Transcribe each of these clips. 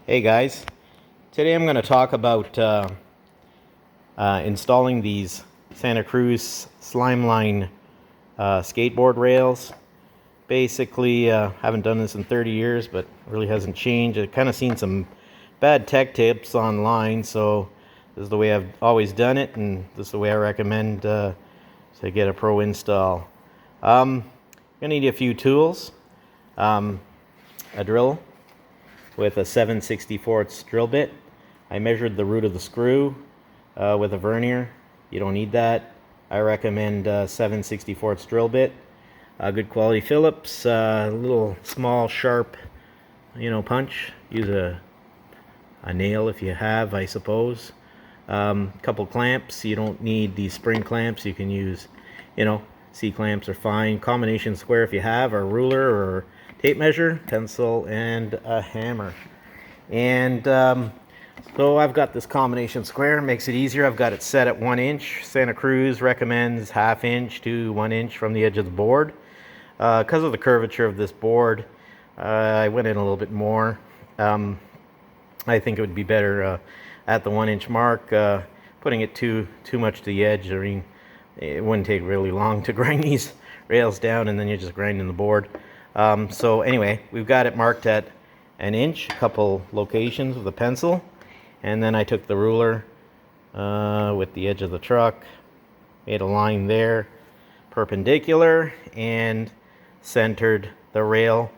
Hey guys, today I'm going to talk about installing these Santa Cruz Slimeline skateboard rails. Basically, haven't done this in 30 years, but really hasn't changed. I've kind of seen some bad tech tips online, so this is the way I've always done it, and this is the way I recommend to get a pro install. Gonna need a few tools, a drill with a 7/64 drill bit. I measured the root of the screw with a vernier. You don't need that. I recommend 7/64 drill bit. Good quality Phillips, little small sharp, punch. Use a nail if you have, I suppose. Couple clamps. You don't need these spring clamps. You can use, C clamps are fine. Combination square if you have, or ruler or tape measure, pencil, and a hammer. And so I've got this combination square. Makes it easier. I've got it set at 1 inch. Santa Cruz recommends 1/2 inch to 1 inch from the edge of the board. Because of the curvature of this board, I went in a little bit more. I think it would be better at the 1 inch mark. Putting it too much to the edge, I mean, it wouldn't take really long to grind these rails down, and then you're just grinding the board. So anyway, we've got it marked at 1 inch, a couple locations with a pencil, and then I took the ruler with the edge of the truck, made a line there, perpendicular, and centered the rail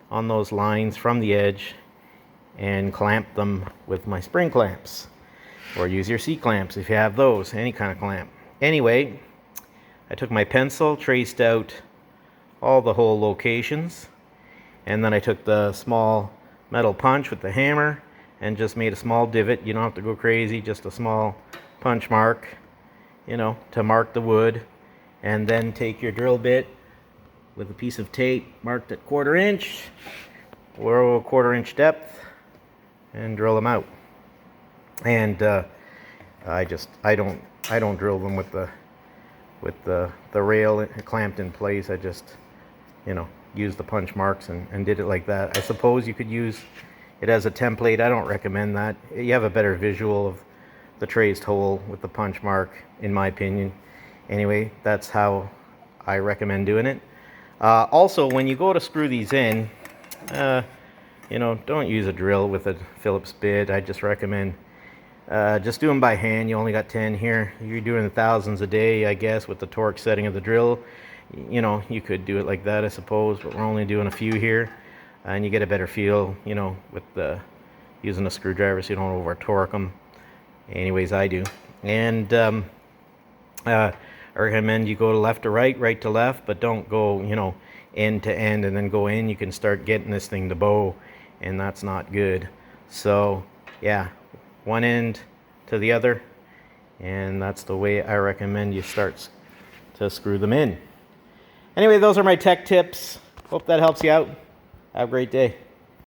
on those lines from the edge and clamped them with my spring clamps, or use your C clamps if you have those, any kind of clamp. Anyway, I took my pencil, traced out all the hole locations, and then I took the small metal punch with the hammer and just made a small divot. You don't have to go crazy, just a small punch mark, to mark the wood. And then take your drill bit with a piece of tape marked at 1/4 inch or 1/4 inch depth and drill them out. And I don't drill them with the rail clamped in place. I just use the punch marks and did it like that. I suppose you could use it as a template. I don't recommend that. You have a better visual of the traced hole with the punch mark, in my opinion. Anyway, that's how I recommend doing it. Also, when you go to screw these in, don't use a drill with a Phillips bit. I just recommend just do them by hand. You only got 10 here. You're doing thousands a day, I guess, with the torque setting of the drill. You could do it like that, I suppose, but we're only doing a few here, and you get a better feel, with using a screwdriver so you don't over torque them. Anyways, I do. And I recommend you go to left to right, right to left, but don't go, end to end and then go in. You can start getting this thing to bow, and that's not good. So, yeah, one end to the other, and that's the way I recommend you start to screw them in. Anyway, those are my tech tips. Hope that helps you out. Have a great day.